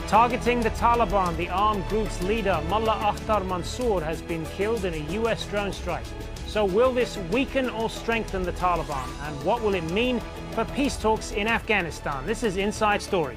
Targeting the Taliban, the armed group's leader, Mullah Mansour, has been killed in a US drone strike. So will this weaken or strengthen the Taliban? And what will it mean for peace talks in Afghanistan? This is Inside Story.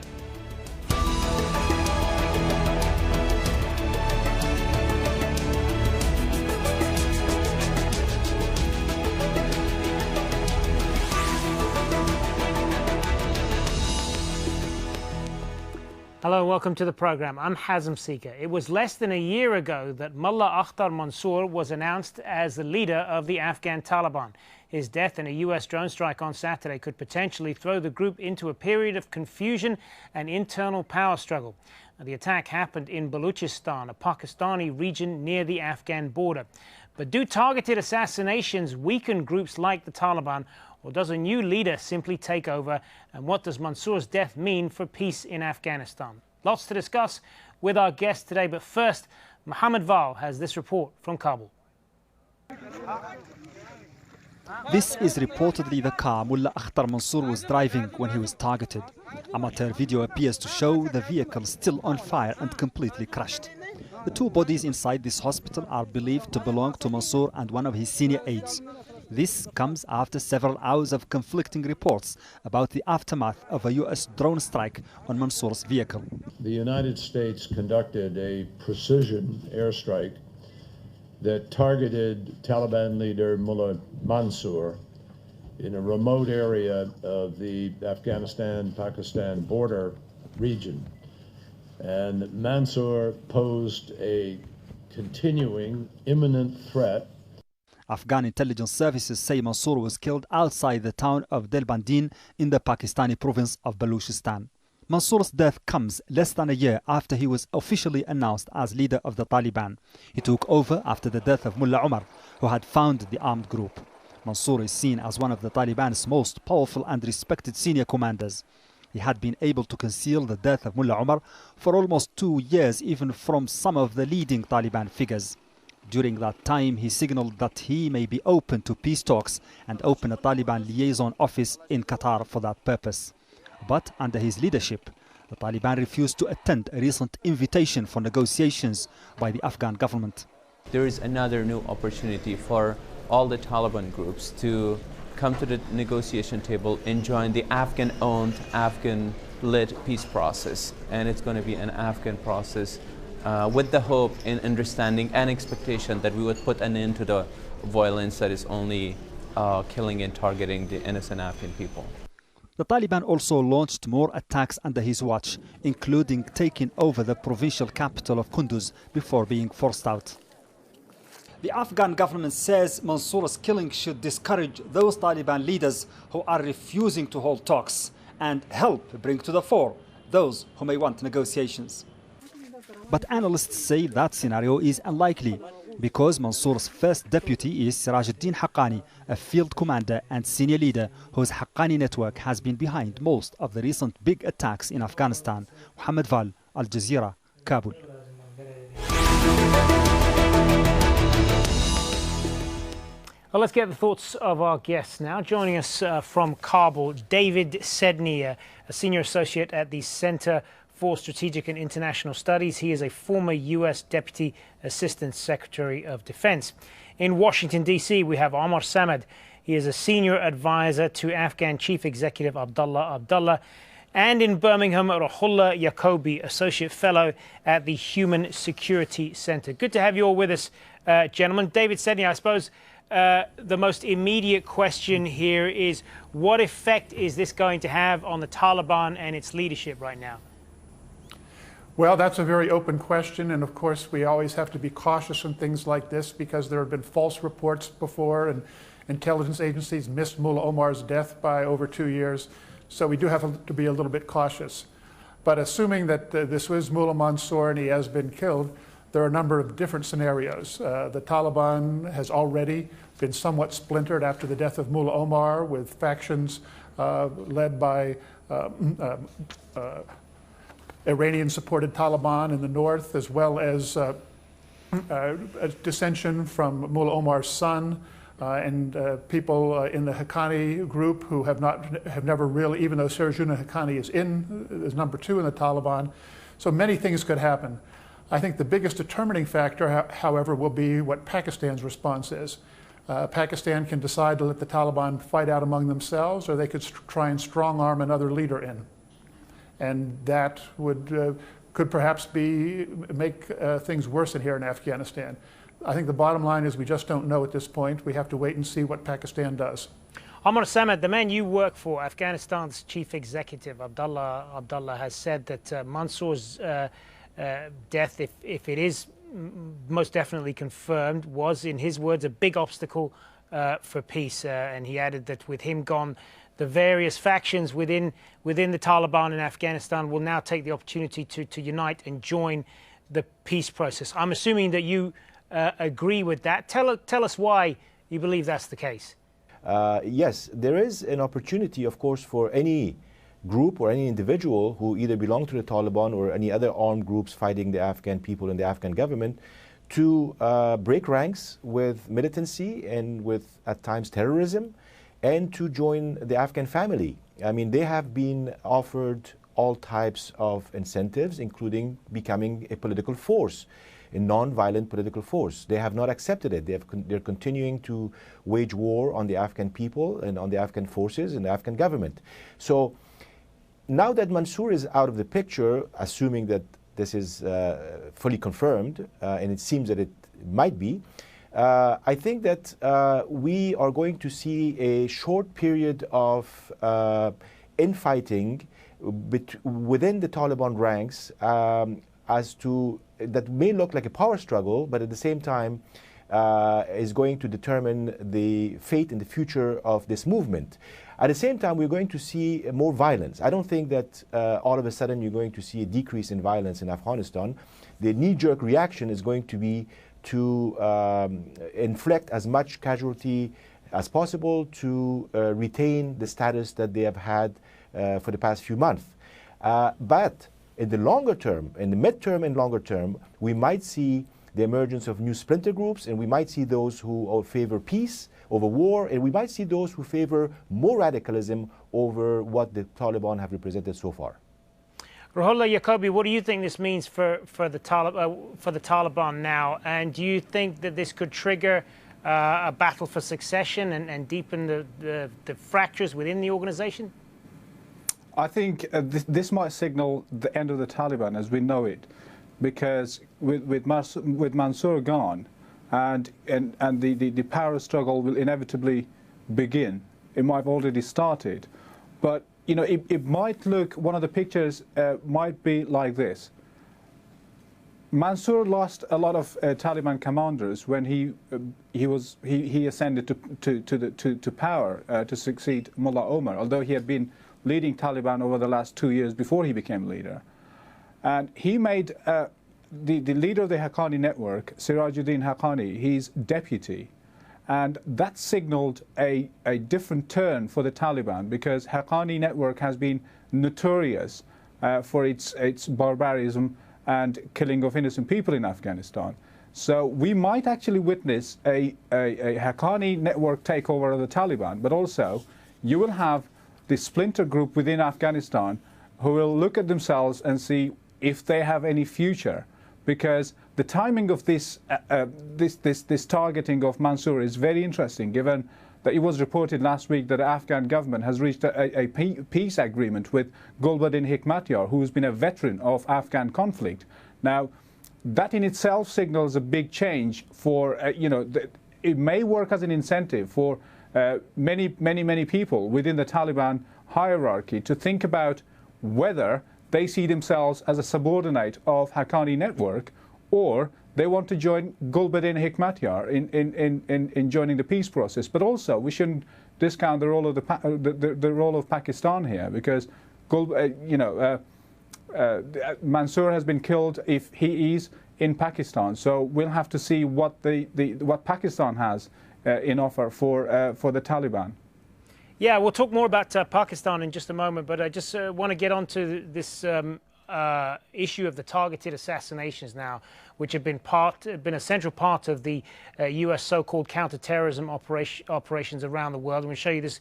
Hello and welcome to the program. I'm Hazem Seeker. It was less than a year ago that Mullah Mansour was announced as the leader of the Afghan Taliban. His death in a US drone strike on Saturday could potentially throw the group into a period of confusion and internal power struggle. The attack happened in Balochistan, a Pakistani region near the Afghan border. But do targeted assassinations weaken groups like the Taliban, or does a new leader simply take over? And what does Mansour's death mean for peace in Afghanistan? Lots to discuss with our guest today, but first, Mohammed Val has this report from Kabul. This is reportedly the car Mullah Mansour was driving when he was targeted. Amateur video appears to show the vehicle still on fire and completely crushed. The two bodies inside this hospital are believed to belong to Mansour and one of his senior aides. This comes after several hours of conflicting reports about the aftermath of a US drone strike on Mansour's vehicle. The United States conducted a precision airstrike that targeted Taliban leader Mullah Mansour in a remote area of the Afghanistan-Pakistan border region. And Mansour posed a continuing imminent threat. Afghan intelligence services say Mansour was killed outside the town of Delbandin in the Pakistani province of Balochistan. Mansour's death comes less than a year after he was officially announced as leader of the Taliban. He took over after the death of Mullah Omar, who had founded the armed group. Mansour is seen as one of the Taliban's most powerful and respected senior commanders. He had been able to conceal the death of Mullah Omar for almost 2 years, even from some of the leading Taliban figures. During that time, he signaled that he may be open to peace talks and open a Taliban liaison office in Qatar for that purpose. But under his leadership, the Taliban refused to attend a recent invitation for negotiations by the Afghan government. There is another new opportunity for all the Taliban groups to come to the negotiation table and join the Afghan-owned, Afghan-led peace process. And it's going to be an Afghan process with the hope and understanding and expectation that we would put an end to the violence that is only killing and targeting the innocent Afghan people. The Taliban also launched more attacks under his watch, including taking over the provincial capital of Kunduz before being forced out. The Afghan government says Mansour's killing should discourage those Taliban leaders who are refusing to hold talks and help bring to the fore those who may want negotiations. But analysts say that scenario is unlikely because Mansour's first deputy is Sirajuddin Haqqani, a field commander and senior leader whose Haqqani network has been behind most of the recent big attacks in Afghanistan. Mohammed Val, Al Jazeera, Kabul. Well, let's get the thoughts of our guests now. Joining us from Kabul, David Sedney, a senior associate at the Center for Strategic and International Studies. He is a former U.S. Deputy Assistant Secretary of Defense. In Washington, D.C., we have Omar Samad. He is a senior advisor to Afghan Chief Executive Abdullah Abdullah. And in Birmingham, Rohullah Yakobi, Associate Fellow at the Human Security Center. Good to have you all with us, gentlemen. David Sedney, I suppose the most immediate question here is, what effect is this going to have on the Taliban and its leadership right now? Well, that's a very open question, and of course we always have to be cautious in things like this because there have been false reports before and intelligence agencies missed Mullah Omar's death by over 2 years, so we do have to be a little bit cautious. But assuming that this was Mullah Mansour and he has been killed, there are a number of different scenarios. The Taliban has already been somewhat splintered after the death of Mullah Omar, with factions led by Iranian-supported Taliban in the north, as well as a dissension from Mullah Omar's son and people in the Haqqani group who have never really, even though Sirajuddin Haqqani is number 2 in the Taliban. So many things could happen. I think the biggest determining factor, however, will be what Pakistan's response is. Pakistan can decide to let the Taliban fight out among themselves, or they could try and strong-arm another leader in. And that could perhaps make things worse in here in Afghanistan. I think the bottom line is we just don't know at this point. We have to wait and see what Pakistan does. Omar Samad, the man you work for, Afghanistan's chief executive, Abdullah, has said that Mansour's death, if it is most definitely confirmed, was, in his words, a big obstacle for peace. And he added that with him gone, the various factions within the Taliban in Afghanistan will now take the opportunity to unite and join the peace process. I'm assuming that you agree with that. Tell us why you believe that's the case. Yes, there is an opportunity, of course, for any group or any individual who either belong to the Taliban or any other armed groups fighting the Afghan people and the Afghan government to break ranks with militancy and with, at times, terrorism, and to join the Afghan family. I mean, they have been offered all types of incentives, including becoming a political force, a non-violent political force. They have not accepted it. They're continuing to wage war on the Afghan people and on the Afghan forces and the Afghan government. So now that Mansour is out of the picture, assuming that this is fully confirmed, and it seems that it might be, I think that we are going to see a short period of infighting within the Taliban ranks that may look like a power struggle, but at the same time is going to determine the fate and the future of this movement. At the same time, we're going to see more violence. I don't think that all of a sudden you're going to see a decrease in violence in Afghanistan. The knee-jerk reaction is going to be to inflict as much casualty as possible to retain the status that they have had for the past few months. But in the longer term, in the mid-term and longer term, we might see the emergence of new splinter groups, and we might see those who favor peace over war, and we might see those who favor more radicalism over what the Taliban have represented so far. Rohullah Yakobi, what do you think this means for the Taliban now? And do you think that this could trigger a battle for succession and deepen the fractures within the organization? I think this might signal the end of the Taliban as we know it, because with Mansour gone, and the power struggle will inevitably begin. It might have already started, but you know, it might look, one of the pictures might be like this. Mansour lost a lot of Taliban commanders when he ascended to power to succeed Mullah Omar, although he had been leading Taliban over the last 2 years before he became leader. And he made the leader of the Haqqani network, Sirajuddin Haqqani, his deputy. And that signaled a different turn for the Taliban, because Haqqani network has been notorious for its barbarism and killing of innocent people in Afghanistan. So we might actually witness a Haqqani network takeover of the Taliban, but also you will have the splinter group within Afghanistan who will look at themselves and see if they have any future, because the timing of this targeting of Mansour is very interesting, given that it was reported last week that the Afghan government has reached a peace agreement with Gulbuddin Hekmatyar, who's been a veteran of Afghan conflict. Now, that in itself signals a big change for, it may work as an incentive for many people within the Taliban hierarchy to think about whether they see themselves as a subordinate of Haqqani network, or they want to join Gulbuddin Hekmatyar in joining the peace process. But also, we shouldn't discount the role of the role of Pakistan here, because Mansour has been killed if he is in Pakistan. So we'll have to see what what Pakistan has in offer for the Taliban. Yeah, we'll talk more about Pakistan in just a moment, but I just want to get on to this issue of the targeted assassinations now, which have been a central part of the U.S. so-called counterterrorism operations around the world. I'm going to show you this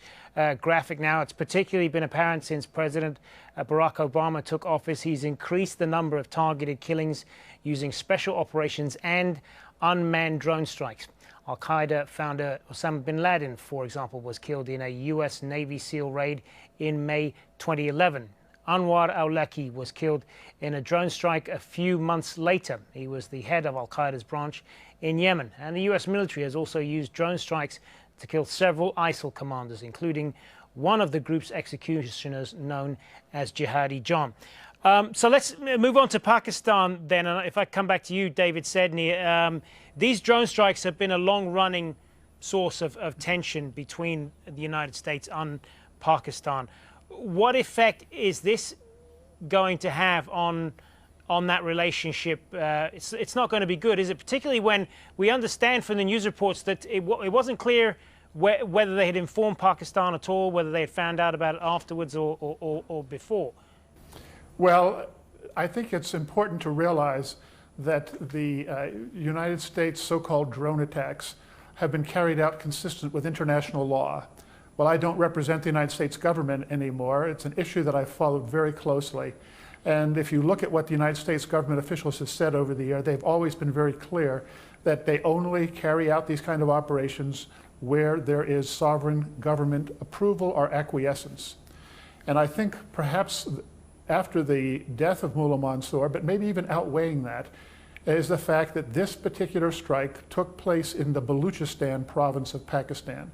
graphic now. It's particularly been apparent since President Barack Obama took office. He's increased the number of targeted killings using special operations and unmanned drone strikes. Al-Qaeda founder Osama bin Laden, for example, was killed in a U.S. Navy SEAL raid in May 2011. Anwar al-Awlaki was killed in a drone strike a few months later. He was the head of Al-Qaeda's branch in Yemen. And the U.S. military has also used drone strikes to kill several ISIL commanders, including one of the group's executioners known as Jihadi John. So let's move on to Pakistan then. And if I come back to you, David Sedney, these drone strikes have been a long-running source of tension between the United States and Pakistan. What effect is this going to have on that relationship? It's not going to be good, is it? Particularly when we understand from the news reports that it wasn't clear whether they had informed Pakistan at all, whether they had found out about it afterwards or before. Well, I think it's important to realize that the United States so-called drone attacks have been carried out consistent with international law. Well, I don't represent the United States government anymore. It's an issue that I've followed very closely. And if you look at what the United States government officials have said over the year, they've always been very clear that they only carry out these kind of operations where there is sovereign government approval or acquiescence. And I think perhaps after the death of Mullah Mansour, but maybe even outweighing that, is the fact that this particular strike took place in the Balochistan province of Pakistan.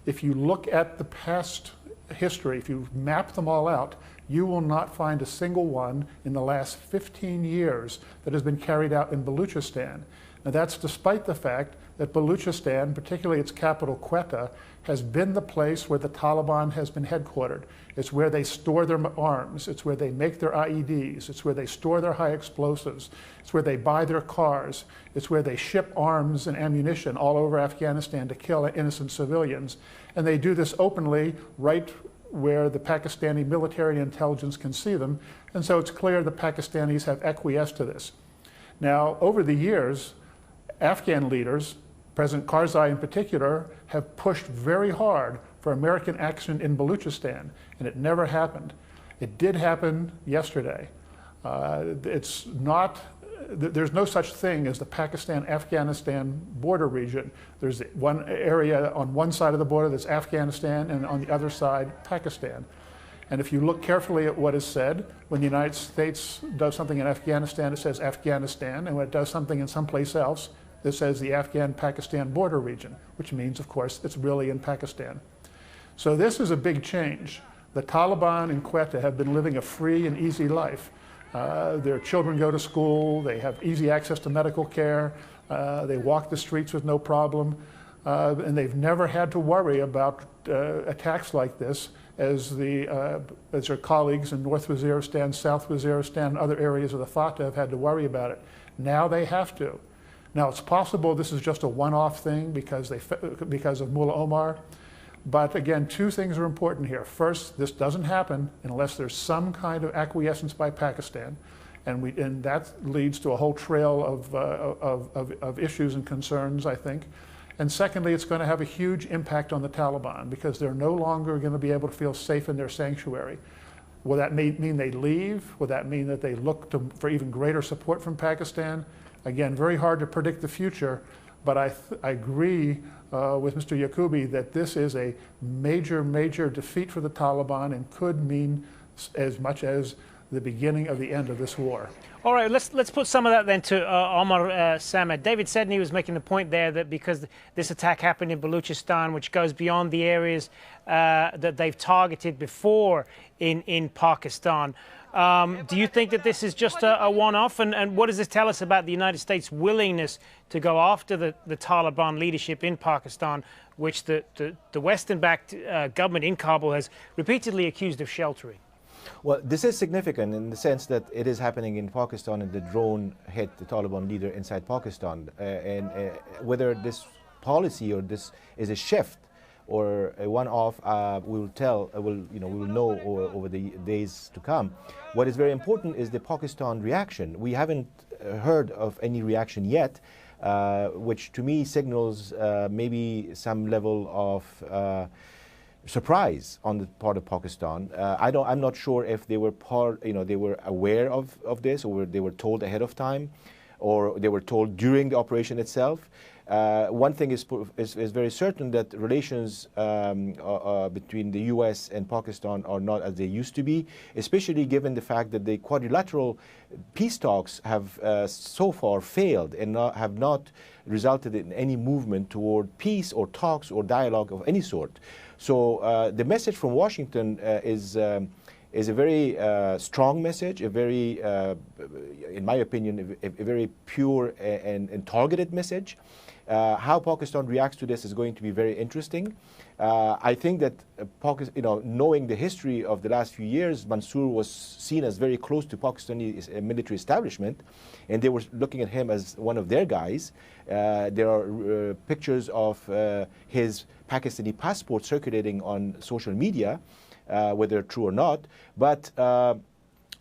If you look at the past history, if you map them all out, you will not find a single one in the last 15 years that has been carried out in Balochistan. Now that's despite the fact that Balochistan, particularly its capital Quetta, has been the place where the Taliban has been headquartered. It's where they store their arms. It's where they make their IEDs. It's where they store their high explosives. It's where they buy their cars. It's where they ship arms and ammunition all over Afghanistan to kill innocent civilians. And they do this openly right where the Pakistani military and intelligence can see them. And so it's clear the Pakistanis have acquiesced to this. Now, over the years, Afghan leaders, President Karzai in particular, have pushed very hard for American action in Balochistan, and it never happened. It did happen yesterday. There's no such thing as the Pakistan-Afghanistan border region. There's one area on one side of the border that's Afghanistan, and on the other side, Pakistan. And if you look carefully at what is said, when the United States does something in Afghanistan, it says Afghanistan, and when it does something in someplace else, it says the Afghan-Pakistan border region, which means, of course, it's really in Pakistan. So this is a big change. The Taliban in Quetta have been living a free and easy life. Their children go to school, they have easy access to medical care, they walk the streets with no problem, and they've never had to worry about attacks like this as their colleagues in North Waziristan, South Waziristan, and other areas of the Fatah have had to worry about it. Now they have to. Now it's possible this is just a one-off thing because of Mullah Omar, but again, two things are important here. First, this doesn't happen unless there's some kind of acquiescence by Pakistan, and that leads to a whole trail of issues and concerns, I think. And secondly, it's going to have a huge impact on the Taliban because they're no longer going to be able to feel safe in their sanctuary. Will that mean they leave? Will that mean that they look for even greater support from Pakistan? Again, very hard to predict the future, but I agree with Mr. Yakobi that this is a major, major defeat for the Taliban and could mean as much as the beginning of the end of this war. All right, let's put some of that then to Omar Samad. David Sedney was making the point there that because this attack happened in Balochistan, which goes beyond the areas that they've targeted before in Pakistan, do you think that this is just a one-off? And what does this tell us about the United States' willingness to go after the Taliban leadership in Pakistan, which the Western-backed government in Kabul has repeatedly accused of sheltering? Well, this is significant in the sense that it is happening in Pakistan and the drone hit the Taliban leader inside Pakistan. And whether this policy or this is a shift or a one-off, we will tell, we will know over the days to come. What is very important is the Pakistan reaction. We haven't heard of any reaction yet, which to me signals maybe some level of surprise on the part of Pakistan. I'm not sure if they were they were aware of this, or they were told ahead of time, or they were told during the operation itself. One thing is very certain, that relations between the US and Pakistan are not as they used to be, especially given the fact that the quadrilateral peace talks have so far failed and have not resulted in any movement toward peace or talks or dialogue of any sort. So the message from Washington is a very strong message, a very, in my opinion, a very pure and targeted message. How Pakistan reacts to this is going to be very interesting. I think that knowing the history of the last few years, Mansour was seen as very close to Pakistani military establishment, and they were looking at him as one of their guys. There are pictures of his Pakistani passport circulating on social media, whether true or not. But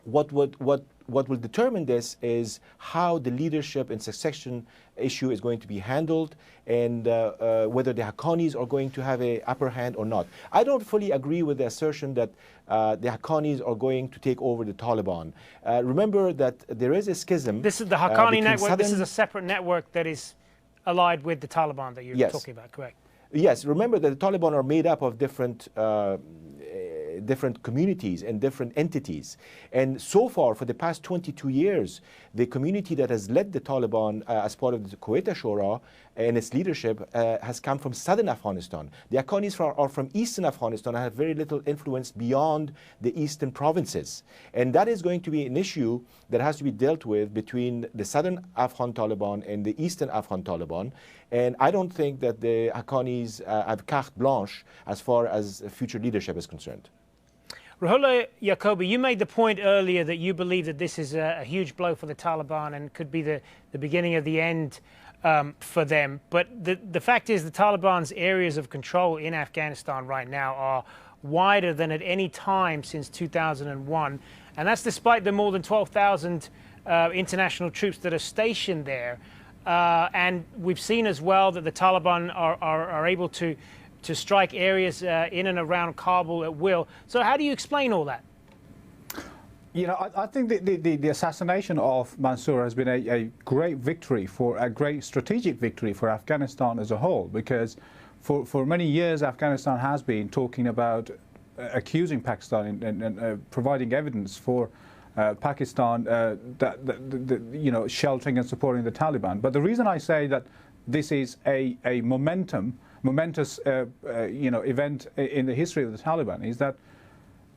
what will determine this is how the leadership and succession issue is going to be handled, and whether the Haqqanis are going to have an upper hand or not. I don't fully agree with the assertion that the Haqqanis are going to take over the Taliban. Remember that there is a schism. This is the Haqqani network. This is a separate network that is allied with the Taliban that you're talking about, correct? Yes, remember that the Taliban are made up of different communities and different entities. And so far, for the past 22 years, the community that has led the Taliban as part of the Quetta Shura and its leadership has come from southern Afghanistan. The Haqqanis are from eastern Afghanistan and have very little influence beyond the eastern provinces. And that is going to be an issue that has to be dealt with between the southern Afghan Taliban and the eastern Afghan Taliban. And I don't think that the Haqqanis have carte blanche as far as future leadership is concerned. Rohullah Yakobi, you made the point earlier that you believe that this is a huge blow for the Taliban and could be the beginning of the end for them. But the fact is the Taliban's areas of control in Afghanistan right now are wider than at any time since 2001. And that's despite the more than 12,000 international troops that are stationed there. And we've seen as well that the Taliban are able to strike areas in and around Kabul at will. So how do you explain all that? You know, I think the assassination of Mansour has been a great victory, a great strategic victory for Afghanistan as a whole, because for many years Afghanistan has been talking about accusing Pakistan and providing evidence for Pakistan sheltering and supporting the Taliban. But the reason I say that this is a momentous event in the history of the Taliban is that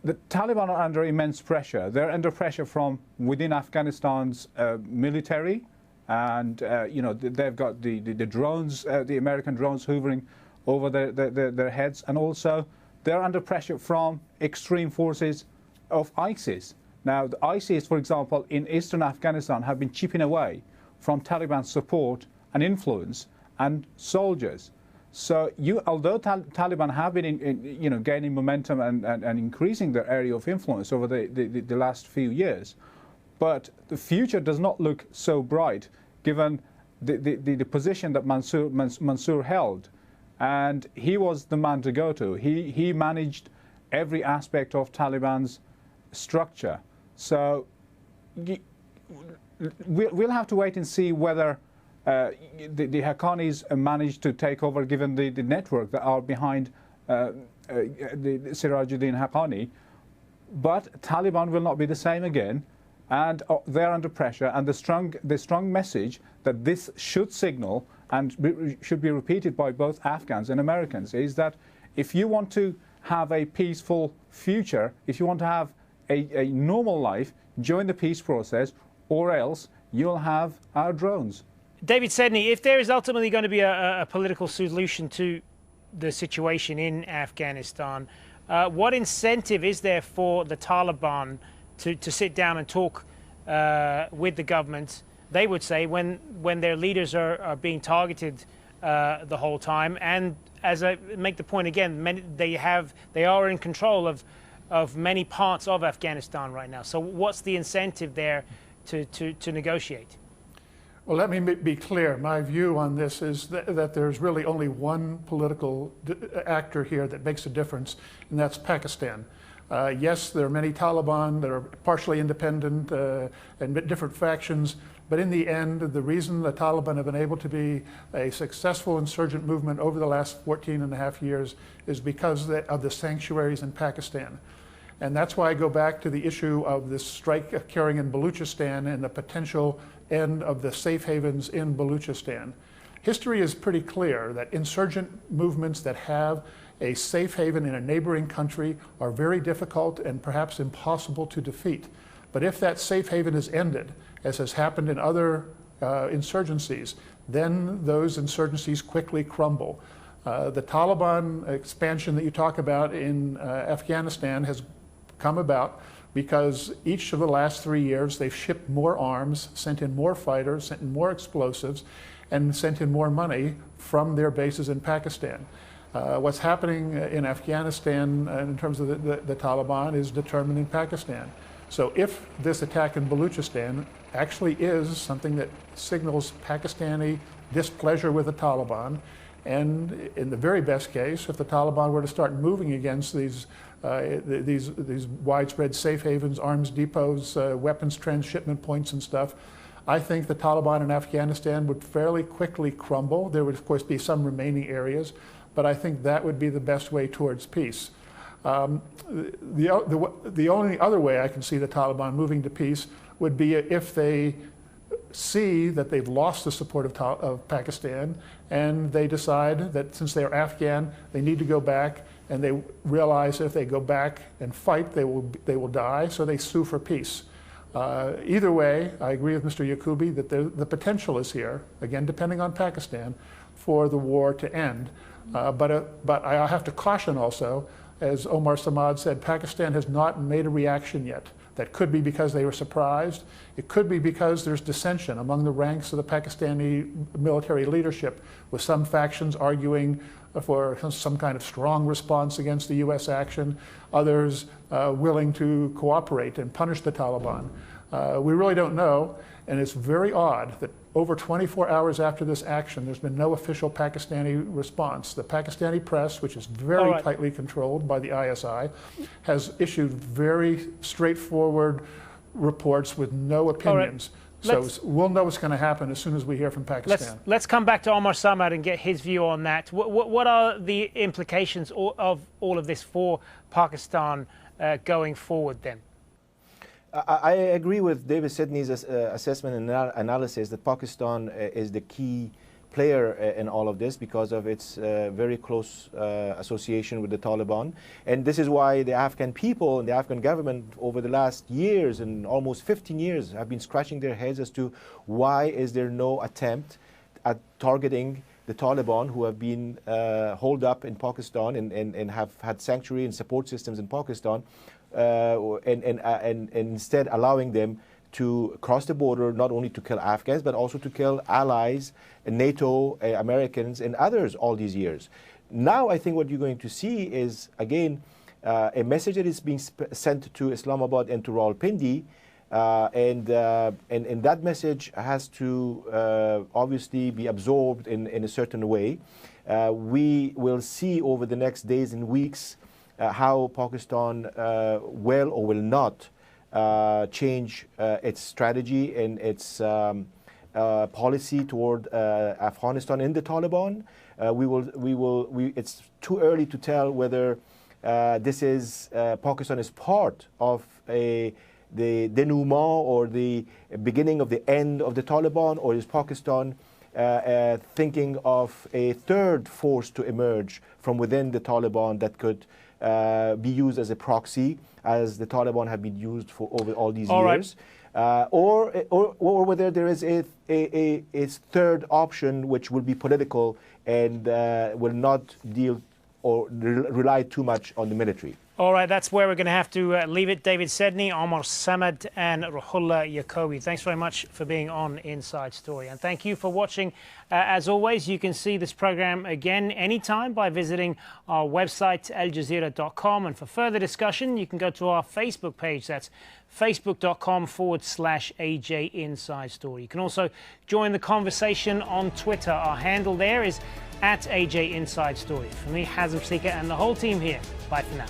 the Taliban are under immense pressure. They're under pressure from within Afghanistan's military, and they've got the drones, the American drones hovering over their heads, and also they're under pressure from extreme forces of ISIS. Now, the ISIS, for example, in eastern Afghanistan have been chipping away from Taliban support and influence and soldiers. So, although Taliban have been, gaining momentum and increasing their area of influence over the last few years, but the future does not look so bright, given the position that Mansour held, and he was the man to go to. He managed every aspect of Taliban's structure. So, we'll have to wait and see whether the Haqqanis managed to take over, given the network that are behind the Sirajuddin Haqqani. But Taliban will not be the same again, and they're under pressure. And the strong message that this should signal, and should be repeated by both Afghans and Americans, is that if you want to have a peaceful future, if you want to have a normal life, join the peace process, or else you'll have our drones. David Sedney, if there is ultimately going to be a political solution to the situation in Afghanistan, what incentive is there for the Taliban to sit down and talk with the government, they would say, when their leaders are being targeted the whole time. And as I make the point again, they are in control of many parts of Afghanistan right now. So what's the incentive there to negotiate? Well, let me be clear. My view on this is that there's really only one political actor here that makes a difference, and that's Pakistan. Yes, there are many Taliban that are partially independent and different factions, but in the end, the reason the Taliban have been able to be a successful insurgent movement over the last 14 and a half years is because of the sanctuaries in Pakistan. And that's why I go back to the issue of this strike occurring in Balochistan and the potential end of the safe havens in Balochistan. History is pretty clear that insurgent movements that have a safe haven in a neighboring country are very difficult and perhaps impossible to defeat. But if that safe haven is ended, as has happened in other insurgencies, then those insurgencies quickly crumble. The Taliban expansion that you talk about in Afghanistan has come about because each of the last 3 years they've shipped more arms, sent in more fighters, sent in more explosives, and sent in more money from their bases in Pakistan. What's happening in Afghanistan in terms of the Taliban is determined in Pakistan. So if this attack in Balochistan actually is something that signals Pakistani displeasure with the Taliban, and in the very best case, if the Taliban were to start moving against these widespread safe havens, arms depots, weapons transshipment points and stuff, I think the Taliban in Afghanistan would fairly quickly crumble. There would, of course, be some remaining areas, but I think that would be the best way towards peace. The only other way I can see the Taliban moving to peace would be if they see that they've lost the support of Pakistan, and they decide that since they're Afghan, they need to go back, and they realize if they go back and fight, they will die, so they sue for peace. Either way, I agree with Mr. Yakobi that the potential is here, again, depending on Pakistan, for the war to end. But I have to caution also, as Omar Samad said, Pakistan has not made a reaction yet. That could be because they were surprised. It could be because there's dissension among the ranks of the Pakistani military leadership, with some factions arguing for some kind of strong response against the US action, others willing to cooperate and punish the Taliban. We really don't know, and it's very odd that over 24 hours after this action, there's been no official Pakistani response. The Pakistani press, which is very tightly controlled by the ISI, has issued very straightforward reports with no opinions. So we'll know what's going to happen as soon as we hear from Pakistan. Let's come back to Omar Samad and get his view on that. What are the implications of all of this for Pakistan going forward then? I agree with David Sidney's assessment and analysis that Pakistan is the key player in all of this because of its very close association with the Taliban. And this is why the Afghan people and the Afghan government over the last years and almost 15 years have been scratching their heads as to why is there no attempt at targeting the Taliban, who have been holed up in Pakistan and have had sanctuary and support systems in Pakistan, and instead allowing them to cross the border, not only to kill Afghans, but also to kill allies, NATO, Americans, and others all these years. Now I think what you're going to see is, again, a message that is being sent to Islamabad and to Rawalpindi, and that message has to obviously be absorbed in a certain way. We will see over the next days and weeks how Pakistan will or will not change its strategy and its policy toward Afghanistan and the Taliban. It's too early to tell whether this is Pakistan is part of the denouement or the beginning of the end of the Taliban, or is Pakistan thinking of a third force to emerge from within the Taliban that could be used as a proxy, as the Taliban have been used for over all these years, or whether there is a third option which will be political and will not deal or rely too much on the military. All right, that's where we're going to have to leave it. David Sedney, Omar Samad, and Rohullah Yakobi. Thanks very much for being on Inside Story. And thank you for watching. As always, you can see this program again anytime by visiting our website, aljazeera.com. And for further discussion, you can go to our Facebook page. That's facebook.com/AJ Inside Story. You can also join the conversation on Twitter. Our handle there is @AJ Inside Story. For me, Hazem Sika, and the whole team here, bye for now.